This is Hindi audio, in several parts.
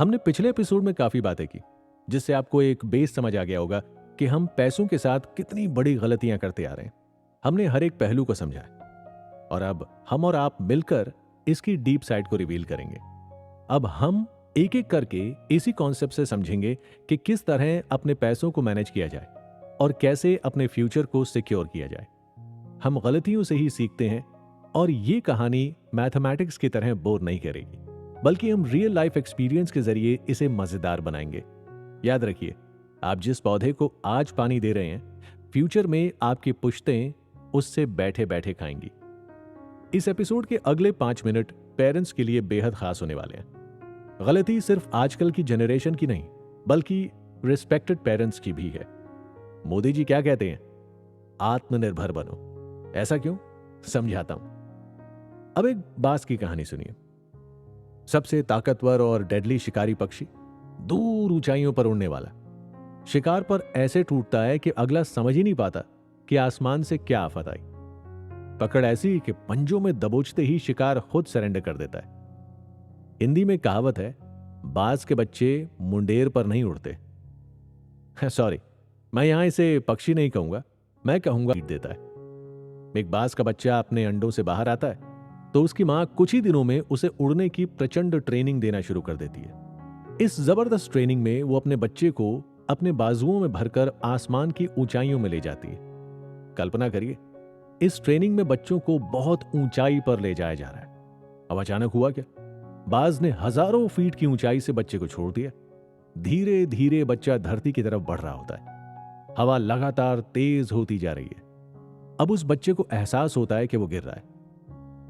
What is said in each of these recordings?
हमने पिछले एपिसोड में काफी बातें की, जिससे आपको एक बेस समझ आ गया होगा कि हम पैसों के साथ कितनी बड़ी गलतियां करते आ रहे हैं। हमने हर एक पहलू को समझा है और अब हम और आप मिलकर इसकी डीप साइड को रिवील करेंगे। अब हम एक एक करके इसी कॉन्सेप्ट से समझेंगे कि किस तरह अपने पैसों को मैनेज किया जाए और कैसे अपने फ्यूचर को सिक्योर किया जाए। हम गलतियों से ही सीखते हैं और ये कहानी मैथमेटिक्स की तरह बोर नहीं करेगी, बल्कि हम रियल लाइफ एक्सपीरियंस के जरिए इसे मजेदार बनाएंगे। याद रखिए, आप जिस पौधे को आज पानी दे रहे हैं, फ्यूचर में आपकी पुश्तें उससे बैठे बैठे खाएंगी। इस एपिसोड के अगले 5 मिनट पेरेंट्स के लिए बेहद खास होने वाले हैं। गलती सिर्फ आजकल की जनरेशन की नहीं, बल्कि रिस्पेक्टेड पेरेंट्स की भी है। मोदी जी क्या कहते हैं? आत्मनिर्भर बनो। ऐसा क्यों? समझाता हूं। अब एक बाज की कहानी सुनिए। सबसे ताकतवर और डेडली शिकारी पक्षी, दूर ऊंचाइयों पर उड़ने वाला, शिकार पर ऐसे टूटता है कि अगला समझ ही नहीं पाता कि आसमान से क्या आफत आई। पकड़ ऐसी कि पंजों में दबोचते ही शिकार खुद सरेंडर कर देता है। हिंदी में कहावत है, बाज के बच्चे मुंडेर पर नहीं उड़ते। सॉरी, मैं यहां इसे पक्षी नहीं कहूंगा, मैं कहूंगा ईट देता है। एक बाज का बच्चा अपने अंडों से बाहर आता है तो उसकी मां कुछ ही दिनों में उसे उड़ने की प्रचंड ट्रेनिंग देना शुरू कर देती है। इस जबरदस्त ट्रेनिंग में वो अपने बच्चे को अपने बाजुओं में भरकर आसमान की ऊंचाइयों में ले जाती है। कल्पना करिए, इस ट्रेनिंग में बच्चों को बहुत ऊंचाई पर ले जाया जा रहा है। अब अचानक हुआ क्या? बाज ने हजारों फीट की ऊंचाई से बच्चे को छोड़ दिया। धीरे धीरे बच्चा धरती की तरफ बढ़ रहा होता है। हवा लगातार तेज होती जा रही है। अब उस बच्चे को एहसास होता है कि वो गिर रहा है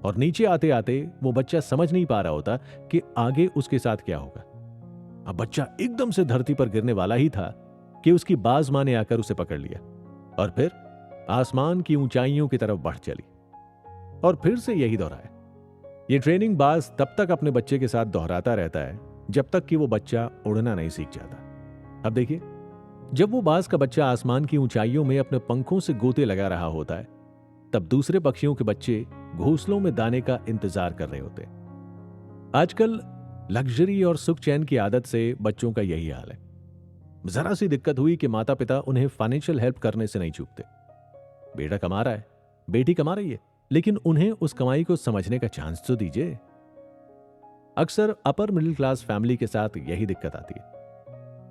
और नीचे आते आते वो बच्चा समझ नहीं पा रहा होता कि आगे उसके साथ क्या होगा। अब बच्चा एकदम से धरती पर गिरने वाला ही था कि उसकी बाज मां ने आकर उसे पकड़ लिया और फिर आसमान की ऊंचाइयों की तरफ बढ़ चली। और फिर से यही दोहराया। ये ट्रेनिंग बाज तब तक अपने बच्चे के साथ दोहराता रहता है जब तक कि वो बच्चा उड़ना नहीं सीख जाता। अब देखिए, जब वो बाज का बच्चा आसमान की ऊंचाइयों में अपने पंखों से गोते लगा रहा होता है, तब दूसरे पक्षियों के बच्चे घोंसलों में दाने का इंतजार कर रहे होते। आजकल लग्जरी और सुख चैन की आदत से बच्चों का यही हाल है। जरा सी दिक्कत हुई कि माता पिता उन्हें फाइनेंशियल हेल्प करने से नहीं चूकते। बेटा कमा रहा है, बेटी कमा रही है, लेकिन उन्हें उस कमाई को समझने का चांस तो दीजिए। अक्सर अपर मिडिल क्लास फैमिली के साथ यही दिक्कत आती है।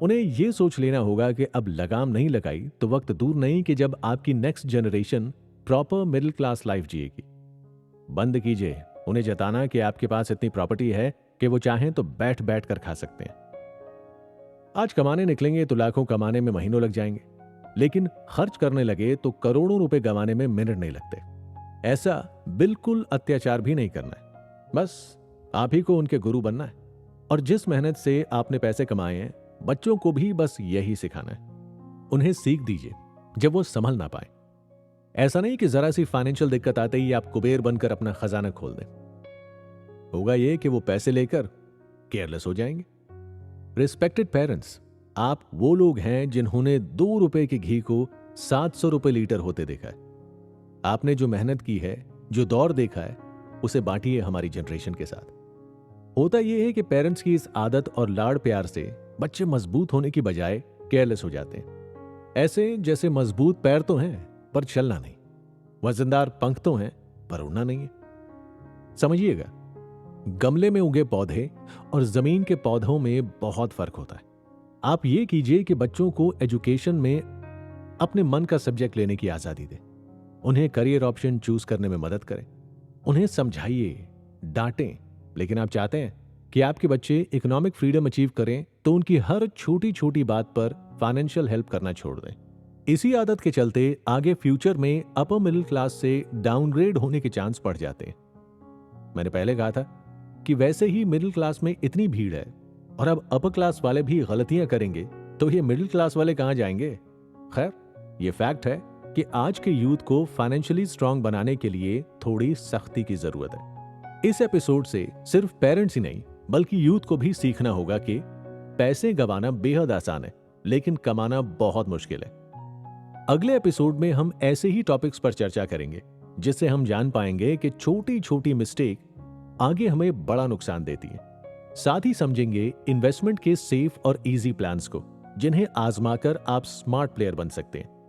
उन्हें यह सोच लेना होगा कि अब लगाम नहीं लगाई तो वक्त दूर नहीं कि जब आपकी next generation proper middle class life जिएगी। बंद कीजिए उन्हें जताना कि आपके पास इतनी प्रॉपर्टी है कि वो चाहें तो बैठ बैठ कर खा सकते हैं। आज कमाने निकलेंगे तो लाखों कमाने में महीनों लग जाएंगे, लेकिन खर्च करने लगे तो करोड़ों रुपए गंवाने में मिनट नहीं लगते। ऐसा बिल्कुल अत्याचार भी नहीं करना है, बस आप ही को उनके गुरु बनना है। और जिस मेहनत से आपने पैसे कमाए हैं, बच्चों को भी बस यही सिखाना है। उन्हें सीख दीजिए जब वो संभल ना पाए। ऐसा नहीं कि जरा सी फाइनेंशियल दिक्कत आते ही आप कुबेर बनकर अपना खजाना खोल दें। होगा ये कि वो पैसे लेकर केयरलेस हो जाएंगे। रिस्पेक्टेड पेरेंट्स, आप वो लोग हैं जिन्होंने 2 रुपए के घी को 700 रुपए लीटर होते देखा है। आपने जो मेहनत की है, जो दौर देखा है, उसे बांटिए हमारी जनरेशन के साथ। होता यह है कि पेरेंट्स की इस आदत और लाड़ प्यार से बच्चे मजबूत होने की बजाय केयरलेस हो जाते हैं। ऐसे जैसे मजबूत पैर तो हैं पर चलना नहीं, वजनदार पंख तो हैं पर उड़ना नहीं है। समझिएगा, गमले में उगे पौधे और जमीन के पौधों में बहुत फर्क होता है। आप ये कीजिए कि बच्चों को एजुकेशन में अपने मन का सब्जेक्ट लेने की आजादी दें। उन्हें करियर ऑप्शन चूज करने में मदद करें। उन्हें समझाइए, डांटें, लेकिन आप चाहते हैं कि आपके बच्चे इकोनॉमिक फ्रीडम अचीव करें तो उनकी हर छोटी छोटी बात पर फाइनेंशियल हेल्प करना छोड़ दें। इसी आदत के चलते आगे फ्यूचर में अपर मिडिल क्लास से डाउनग्रेड होने के चांस बढ़ जाते हैं। मैंने पहले कहा था कि वैसे ही मिडिल क्लास में इतनी भीड़ है और अब अपर क्लास वाले भी गलतियां करेंगे तो ये मिडिल क्लास वाले कहां जाएंगे। खैर, ये फैक्ट है कि आज के यूथ को फाइनेंशियली स्ट्रांग बनाने के लिए थोड़ी सख्ती की जरूरत है। इस एपिसोड से सिर्फ पेरेंट्स ही नहीं बल्कि यूथ को भी सीखना होगा कि पैसे गंवाना बेहद आसान है, लेकिन कमाना बहुत मुश्किल है। अगले एपिसोड में हम ऐसे ही टॉपिक्स पर चर्चा करेंगे जिससे हम जान पाएंगे कि छोटी छोटी मिस्टेक आगे हमें बड़ा नुकसान देती है। साथ ही समझेंगे इन्वेस्टमेंट के सेफ और इजी प्लान्स को, जिन्हें आजमाकर आप स्मार्ट प्लेयर बन सकते हैं।